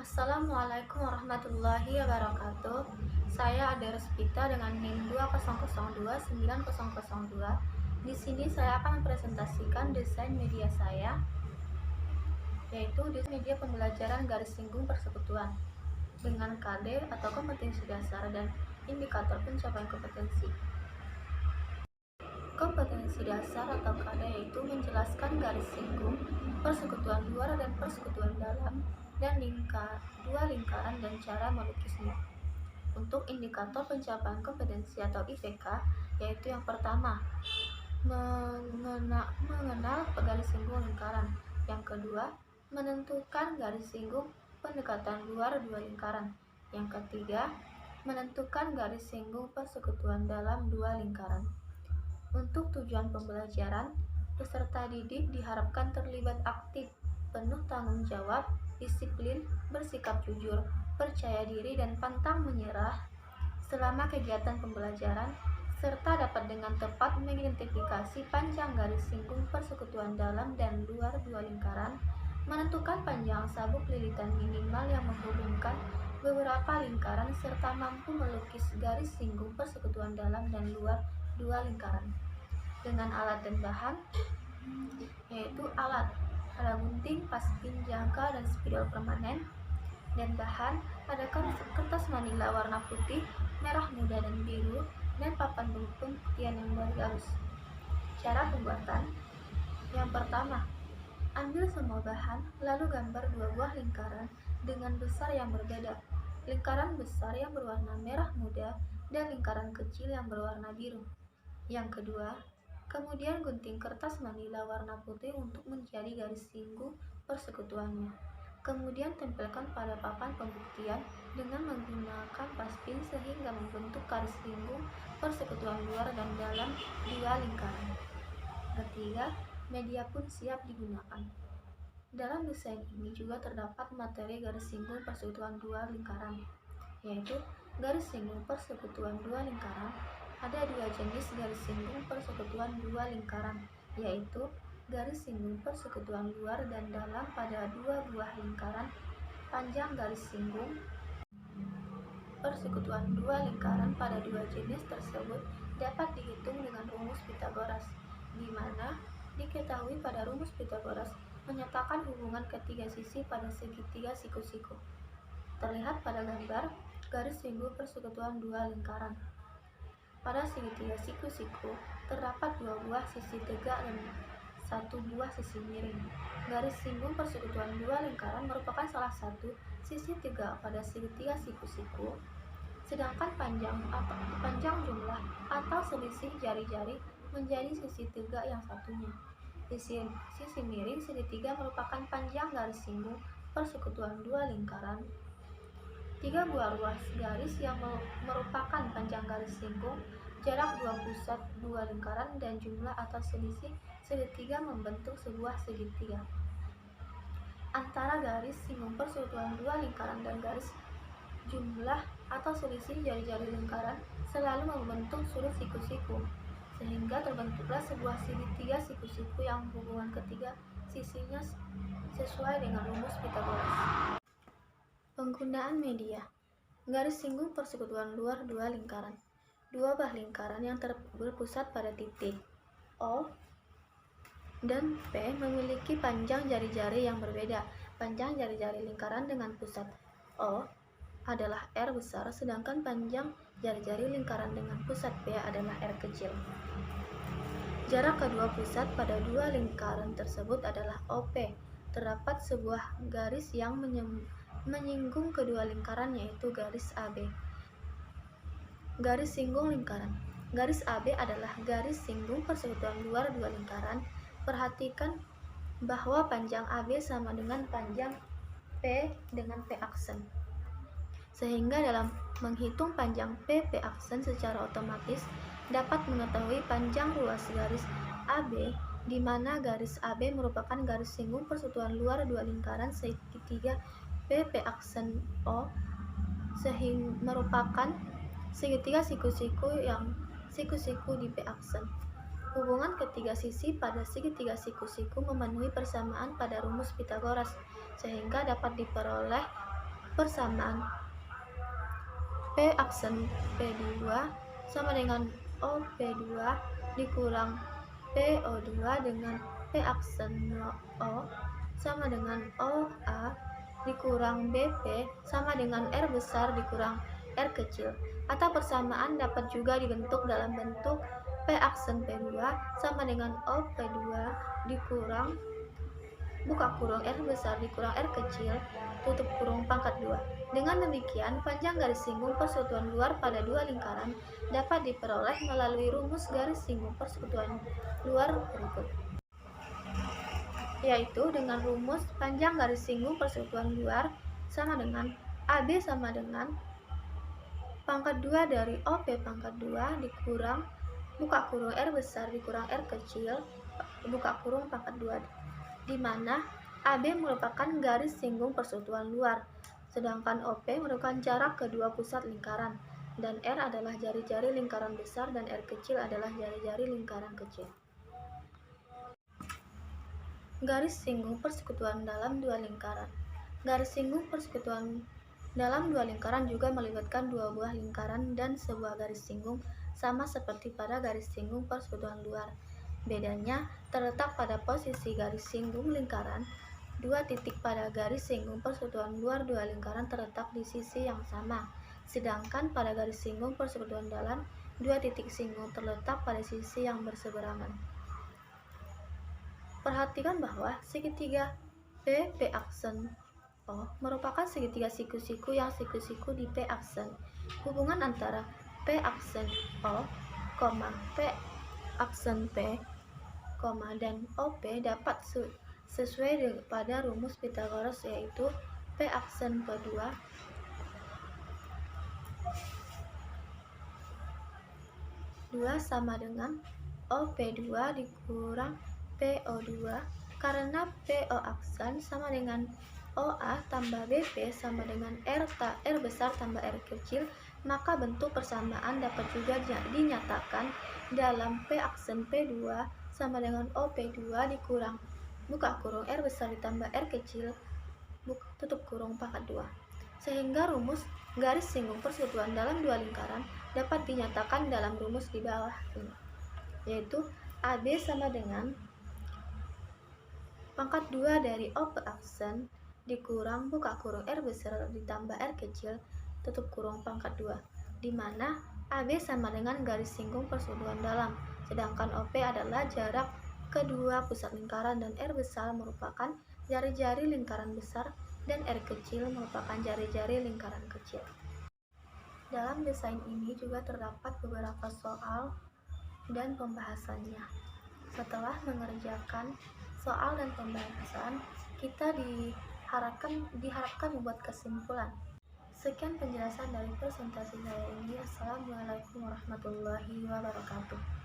Assalamualaikum warahmatullahi wabarakatuh. Saya Ade Respita dengan NIM 20029002. Di sini saya akan mempresentasikan desain media saya, yaitu desain media pembelajaran garis singgung persekutuan dengan KD atau kompetensi dasar dan indikator pencapaian kompetensi. Kompetensi dasar atau KD yaitu menjelaskan garis singgung, persekutuan luar dan persekutuan dalam, dan dua lingkaran dan cara melukisnya. Untuk indikator pencapaian kompetensi atau IPK, yaitu yang pertama, mengenal garis singgung lingkaran. Yang kedua, menentukan garis singgung pendekatan luar dua lingkaran. Yang ketiga, menentukan garis singgung persekutuan dalam dua lingkaran. Untuk tujuan pembelajaran, peserta didik diharapkan terlibat aktif, penuh tanggung jawab, disiplin, bersikap jujur, percaya diri, dan pantang menyerah selama kegiatan pembelajaran, serta dapat dengan tepat mengidentifikasi panjang garis singgung persekutuan dalam dan luar dua lingkaran, menentukan panjang sabuk lilitan minimal yang menghubungkan beberapa lingkaran, serta mampu melukis garis singgung persekutuan dalam dan luar dua lingkaran dengan alat dan bahan, yaitu alat ada gunting, paspin, jangka, dan spidol permanen, dan bahan ada kertas manila warna putih, merah muda, dan biru, dan papan pembuktian yang bergaris. Cara pembuatan: yang pertama, ambil semua bahan, lalu gambar dua buah lingkaran dengan besar yang berbeda. Lingkaran besar yang berwarna merah muda dan lingkaran kecil yang berwarna biru. Yang kedua, kemudian gunting kertas manila warna putih untuk menjadi garis singgung persekutuannya. Kemudian tempelkan pada papan pembuktian dengan menggunakan paspin sehingga membentuk garis singgung persekutuan luar dan dalam dua lingkaran. Ketiga, media pun siap digunakan. Dalam desain ini juga terdapat materi garis singgung persekutuan dua lingkaran, yaitu garis singgung persekutuan dua lingkaran. Ada dua jenis garis singgung persekutuan dua lingkaran, yaitu garis singgung persekutuan luar dan dalam pada dua buah lingkaran. Panjang garis singgung persekutuan dua lingkaran pada dua jenis tersebut dapat dihitung dengan rumus Pythagoras, di mana diketahui pada rumus Pythagoras menyatakan hubungan ketiga sisi pada segitiga siku-siku. Terlihat pada gambar garis singgung persekutuan dua lingkaran. Pada segitiga siku-siku terdapat dua buah sisi tegak dan satu buah sisi miring. Garis singgung persekutuan dua lingkaran merupakan salah satu sisi tegak pada segitiga siku-siku, sedangkan panjang jumlah atau selisih jari-jari menjadi sisi tegak yang satunya. Sisi miring segitiga merupakan panjang garis singgung persekutuan dua lingkaran. Tiga buah ruas garis yang merupakan panjang garis singgung, jarak dua pusat dua lingkaran, dan jumlah atau selisih segitiga membentuk sebuah segitiga. Antara garis singgung persekutuan dua lingkaran dan garis jumlah atau selisih jari-jari lingkaran selalu membentuk sudut siku-siku, sehingga terbentuklah sebuah segitiga siku-siku yang hubungan ketiga sisinya sesuai dengan rumus Pythagoras. Penggunaan media: garis singgung persekutuan luar dua lingkaran. Dua buah lingkaran yang berpusat pada titik O dan P memiliki panjang jari-jari yang berbeda. Panjang jari-jari lingkaran dengan pusat O adalah R besar, sedangkan panjang jari-jari lingkaran dengan pusat P adalah R kecil. Jarak kedua pusat pada dua lingkaran tersebut adalah OP. Terdapat sebuah garis yang menyinggung kedua lingkaran, yaitu garis AB. Garis singgung lingkaran. Garis AB adalah garis singgung persekutuan luar dua lingkaran. Perhatikan bahwa panjang AB sama dengan panjang P dengan P aksen, sehingga dalam menghitung panjang P aksen secara otomatis dapat mengetahui panjang ruas garis AB, di mana garis AB merupakan garis singgung persekutuan luar dua lingkaran segitiga P aksen O, sehingga merupakan segitiga siku-siku yang siku-siku di P aksen. Hubungan ketiga sisi pada segitiga siku-siku memenuhi persamaan pada rumus Pythagoras, sehingga dapat diperoleh persamaan P aksen P2 sama dengan OP2 dikurang PO2 dengan P aksen O sama dengan OA dikurang BP sama dengan R besar dikurang R kecil. Atau persamaan dapat juga dibentuk dalam bentuk P aksen P2 sama dengan OP2 dikurang buka kurung R besar dikurang R kecil, tutup kurung pangkat 2. Dengan demikian, panjang garis singgung persekutuan luar pada dua lingkaran dapat diperoleh melalui rumus garis singgung persekutuan luar berikut. Yaitu dengan rumus panjang garis singgung persekutuan luar sama dengan AB sama dengan pangkat 2 dari OP pangkat 2 dikurang buka kurung R besar dikurang R kecil, buka kurung pangkat 2. Di mana AB merupakan garis singgung persekutuan luar, sedangkan OP merupakan jarak kedua pusat lingkaran, dan R adalah jari-jari lingkaran besar dan R kecil adalah jari-jari lingkaran kecil. Garis singgung persekutuan dalam dua lingkaran. Garis singgung persekutuan dalam dua lingkaran juga melibatkan dua buah lingkaran dan sebuah garis singgung, sama seperti pada garis singgung persekutuan luar. Bedanya terletak pada posisi garis singgung lingkaran. Dua titik pada garis singgung persekutuan luar dua lingkaran terletak di sisi yang sama, sedangkan pada garis singgung persekutuan dalam dua titik singgung terletak pada sisi yang berseberangan. Perhatikan bahwa segitiga P aksen O merupakan segitiga siku-siku yang siku-siku di P aksen. Hubungan antara P aksen O, P aksen P, dan OP dapat sesuai pada rumus Pythagoras, yaitu P aksen P2 sama dengan OP2 dikurang PO2, karena PO aksen sama dengan OA tambah BP sama dengan R besar tambah R kecil, maka bentuk persamaan dapat juga dinyatakan dalam P aksen P2 sama dengan OP2 dikurang buka kurung R besar ditambah R kecil, tutup kurung pangkat 2. Sehingga rumus garis singgung persekutuan dalam dua lingkaran dapat dinyatakan dalam rumus di bawah ini, yaitu AB sama dengan pangkat 2 dari OP aksen dikurang buka kurung R besar ditambah R kecil, tutup kurung pangkat 2, di mana AB sama dengan garis singgung persekutuan dalam, sedangkan OP adalah jarak kedua pusat lingkaran dan R besar merupakan jari-jari lingkaran besar dan R kecil merupakan jari-jari lingkaran kecil. Dalam desain ini juga terdapat beberapa soal dan pembahasannya. Setelah mengerjakan soal dan pembahasan, kita diharapkan membuat kesimpulan. Sekian penjelasan dari presentasi saya ini. Assalamualaikum warahmatullahi wabarakatuh.